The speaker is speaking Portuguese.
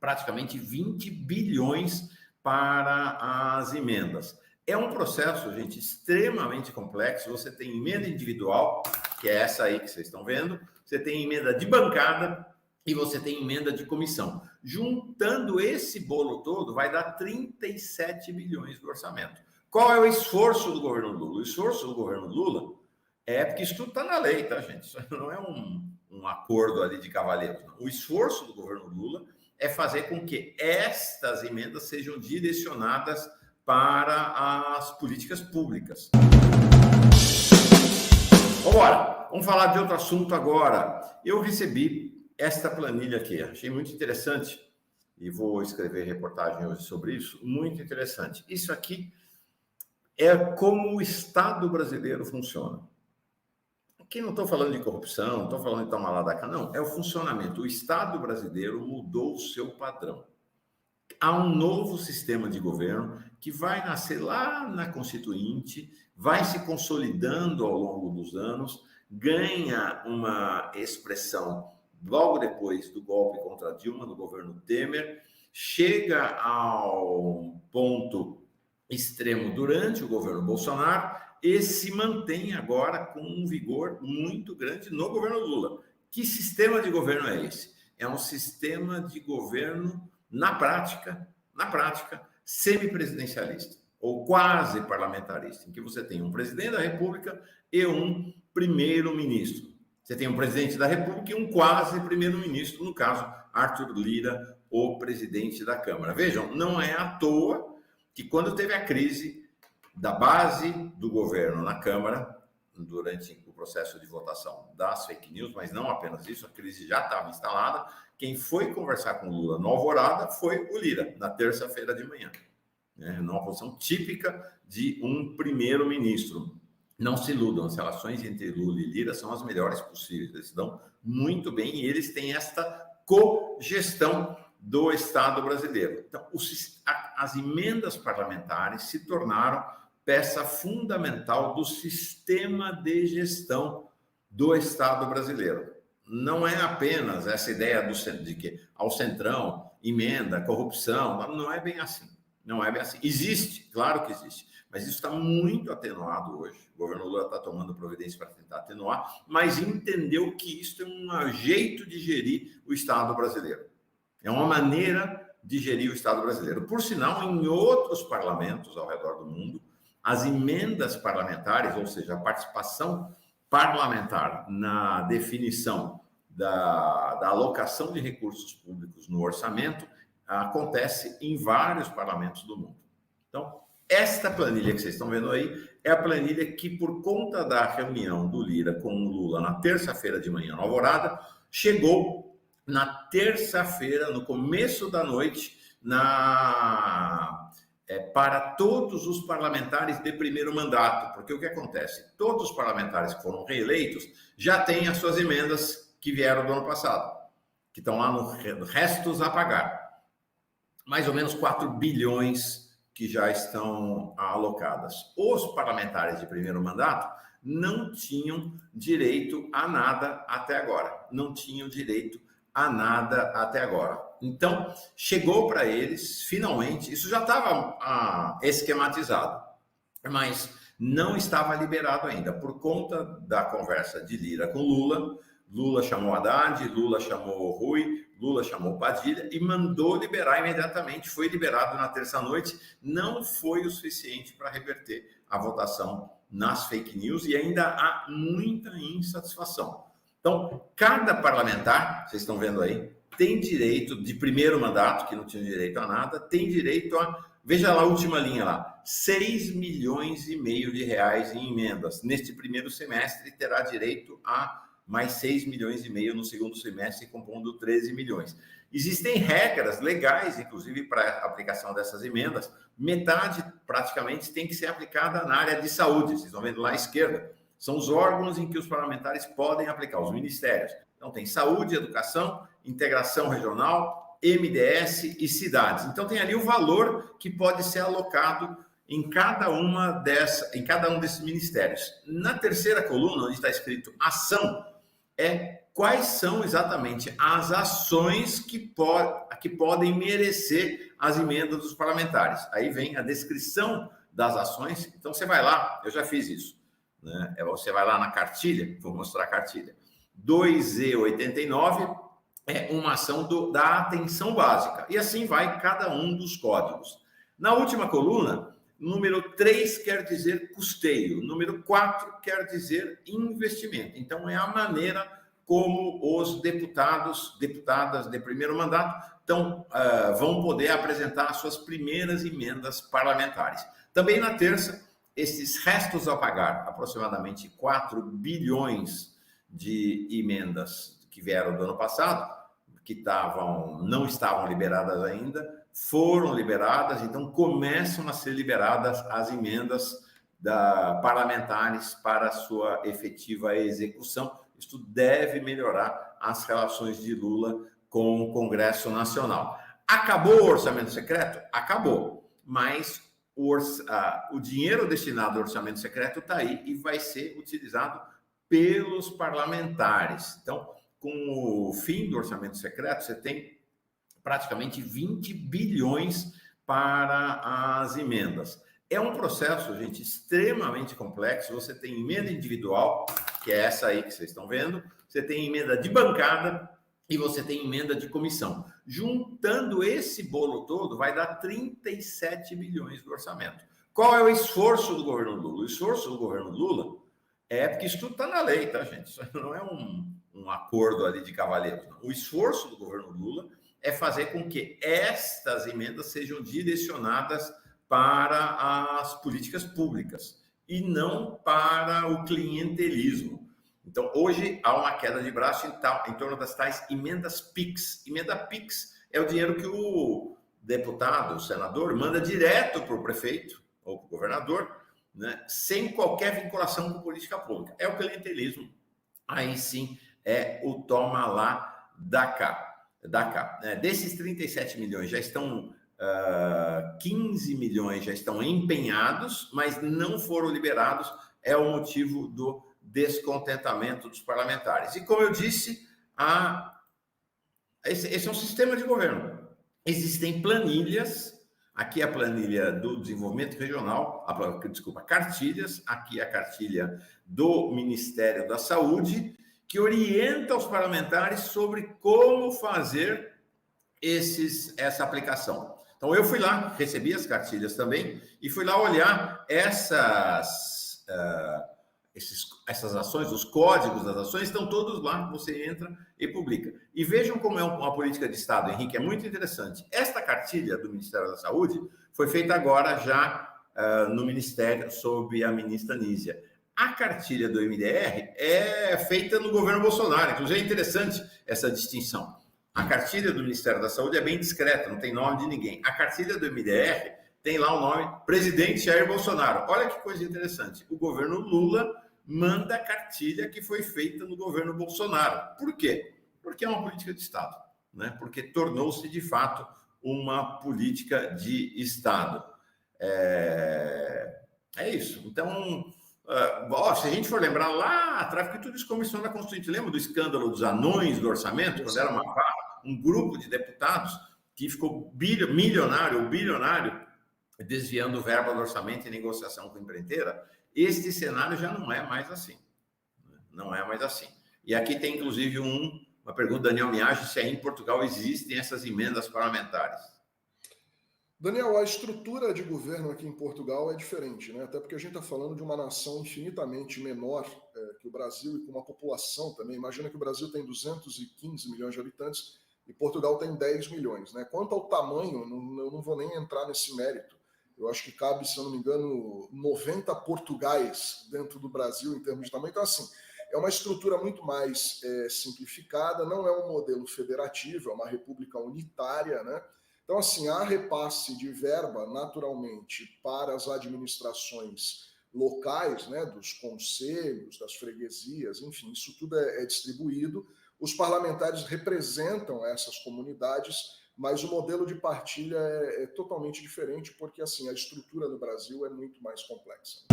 praticamente 20 bilhões para as emendas. É um processo, gente, extremamente complexo. Você tem emenda individual, que é essa aí que vocês estão vendo, você tem emenda de bancada e você tem emenda de comissão. Juntando esse bolo todo, vai dar 37 bilhões do orçamento. Qual é o esforço do governo Lula? O esforço do governo Lula é porque isso tudo está na lei, tá, gente? Isso não é um acordo ali de cavalheiros. Não. O esforço do governo Lula é fazer com que estas emendas sejam direcionadas para as políticas públicas. Vamos falar de outro assunto agora. Eu recebi esta planilha aqui, achei muito interessante e vou escrever reportagem hoje sobre isso, muito interessante. Isso aqui é como o Estado brasileiro funciona. Aqui não estou falando de corrupção, não estou falando de tomar lá da cá, não, é o funcionamento. O Estado brasileiro mudou o seu padrão. Há um novo sistema de governo que vai nascer lá na Constituinte, vai se consolidando ao longo dos anos, ganha uma expressão logo depois do golpe contra Dilma, do governo Temer, chega ao ponto extremo durante o governo Bolsonaro e se mantém agora com um vigor muito grande no governo Lula. Que sistema de governo é esse? É um sistema de governo na prática, semipresidencialista ou quase parlamentarista, em que você tem um presidente da República e um primeiro-ministro. Você tem um presidente da República e um quase primeiro-ministro, no caso, Arthur Lira, o presidente da Câmara. Vejam, não é à toa que quando teve a crise da base do governo na Câmara, durante o processo de votação das fake news, mas não apenas isso, a crise já estava instalada. Quem foi conversar com o Lula no Alvorada foi o Lira, na terça-feira de manhã, né? Numa posição típica de um primeiro-ministro. Não se iludam, as relações entre Lula e Lira são as melhores possíveis, eles se dão muito bem e eles têm esta cogestão do Estado brasileiro. Então, as emendas parlamentares se tornaram peça fundamental do sistema de gestão do Estado brasileiro. Não é apenas essa ideia de que ao centrão, emenda, corrupção, não é bem assim. Não é bem assim. Existe, claro que existe, mas isso está muito atenuado hoje. O governo Lula está tomando providência para tentar atenuar, mas entendeu que isso é um jeito de gerir o Estado brasileiro. É uma maneira de gerir o Estado brasileiro. Por sinal, em outros parlamentos ao redor do mundo, as emendas parlamentares, ou seja, a participação parlamentar na definição da alocação de recursos públicos no orçamento, acontece em vários parlamentos do mundo. Então, esta planilha que vocês estão vendo aí é a planilha que, por conta da reunião do Lira com o Lula na terça-feira de manhã, na Alvorada, chegou na terça-feira, no começo da noite, para todos os parlamentares de primeiro mandato, porque o que acontece? Todos os parlamentares que foram reeleitos já têm as suas emendas que vieram do ano passado, que estão lá no restos a pagar. Mais ou menos 4 bilhões que já estão alocadas. Os parlamentares de primeiro mandato não tinham direito a nada até agora. Não tinham direito a nada até agora. Então, chegou para eles, finalmente, isso já estava esquematizado, mas não estava liberado ainda, por conta da conversa de Lira com Lula. Lula chamou Haddad, Lula chamou Rui, Lula chamou Padilha e mandou liberar imediatamente. Foi liberado na terça-noite, não foi o suficiente para reverter a votação nas fake news e ainda há muita insatisfação. Então, cada parlamentar, vocês estão vendo aí, tem direito de primeiro mandato, que não tinha direito a nada, tem direito a, veja lá a última linha lá, 6 milhões e meio de reais em emendas. Neste primeiro semestre terá direito a mais 6 milhões e meio no segundo semestre, compondo 13 milhões. Existem regras legais, inclusive, para a aplicação dessas emendas. Metade, praticamente, tem que ser aplicada na área de saúde. Vocês estão vendo lá à esquerda. São os órgãos em que os parlamentares podem aplicar, os ministérios. Então, tem saúde, educação, integração regional, MDS e cidades. Então, tem ali o valor que pode ser alocado em cada um desses ministérios. Na terceira coluna, onde está escrito ação, é quais são exatamente as ações que podem merecer as emendas dos parlamentares. Aí vem a descrição das ações. Então, você vai lá, eu já fiz isso, né? Você vai lá na cartilha, vou mostrar a cartilha. 2E89 é uma ação da atenção básica. E assim vai cada um dos códigos. Na última coluna, número 3 quer dizer custeio, número 4 quer dizer investimento. Então, é a maneira como os deputadas de primeiro mandato vão poder apresentar as suas primeiras emendas parlamentares. Também na terça, esses restos a pagar, aproximadamente 4 bilhões de emendas que vieram do ano passado, que não estavam liberadas ainda, foram liberadas, então começam a ser liberadas as emendas parlamentares para a sua efetiva execução. Isto deve melhorar as relações de Lula com o Congresso Nacional. Acabou o orçamento secreto? Acabou. Mas o dinheiro destinado ao orçamento secreto está aí e vai ser utilizado pelos parlamentares. Então, com o fim do orçamento secreto, você tem praticamente 20 bilhões para as emendas. É um processo, gente, extremamente complexo. Você tem emenda individual, que é essa aí que vocês estão vendo, você tem emenda de bancada e você tem emenda de comissão. Juntando esse bolo todo, vai dar 37 bilhões do orçamento. Qual é o esforço do governo Lula? O esforço do governo Lula é porque isso tudo está na lei, tá, gente? Isso não é um acordo ali de cavalheiros, não. O esforço do governo Lula é fazer com que estas emendas sejam direcionadas para as políticas públicas e não para o clientelismo. Então, hoje há uma queda de braço em torno das tais emendas PIX. Emenda PIX é o dinheiro que o deputado, o senador, manda direto para o prefeito ou para o governador, né, sem qualquer vinculação com política pública. É o clientelismo. Aí sim é o toma lá da cá. Desses 37 milhões já estão 15 milhões já estão empenhados, mas não foram liberados. É o motivo do descontentamento dos parlamentares. E como eu disse, esse é um sistema de governo. Existem planilhas. Aqui é a planilha do desenvolvimento regional, cartilhas. Aqui é a cartilha do Ministério da Saúde, que orienta os parlamentares sobre como fazer essa aplicação. Então, eu fui lá, recebi as cartilhas também, e fui lá olhar essas ações, os códigos das ações, estão todos lá, você entra e publica. E vejam como é uma política de Estado, Henrique, é muito interessante. Esta cartilha do Ministério da Saúde foi feita agora já no Ministério, sob a ministra Nízia. A cartilha do MDR é feita no governo Bolsonaro, inclusive é interessante essa distinção. A cartilha do Ministério da Saúde é bem discreta, não tem nome de ninguém. A cartilha do MDR tem lá o nome Presidente Jair Bolsonaro. Olha que coisa interessante. O governo Lula manda a cartilha que foi feita no governo Bolsonaro. Por quê? Porque é uma política de Estado, né? Porque tornou-se, de fato, uma política de Estado. É isso. Então, se a gente for lembrar lá atrás, porque tudo isso começou na Constituinte. Lembra do escândalo dos anões do orçamento, quando era um grupo de deputados que ficou milionário ou bilionário desviando verba do orçamento em negociação com a empreiteira? Este cenário já não é mais assim. Não é mais assim. E aqui tem, inclusive, uma pergunta do Daniel Miage, se aí em Portugal existem essas emendas parlamentares. Daniel, a estrutura de governo aqui em Portugal é diferente, né? Até porque a gente está falando de uma nação infinitamente menor que o Brasil e com uma população também. Imagina que o Brasil tem 215 milhões de habitantes e Portugal tem 10 milhões, né? Quanto ao tamanho, eu não vou nem entrar nesse mérito. Eu acho que cabe, se eu não me engano, 90 Portugais dentro do Brasil em termos de tamanho. Então, assim, é uma estrutura muito mais simplificada, não é um modelo federativo, é uma república unitária, né? Então, assim, há repasse de verba, naturalmente, para as administrações locais, né, dos conselhos, das freguesias, enfim, isso tudo é distribuído. Os parlamentares representam essas comunidades, mas o modelo de partilha é totalmente diferente, porque, assim, a estrutura do Brasil é muito mais complexa.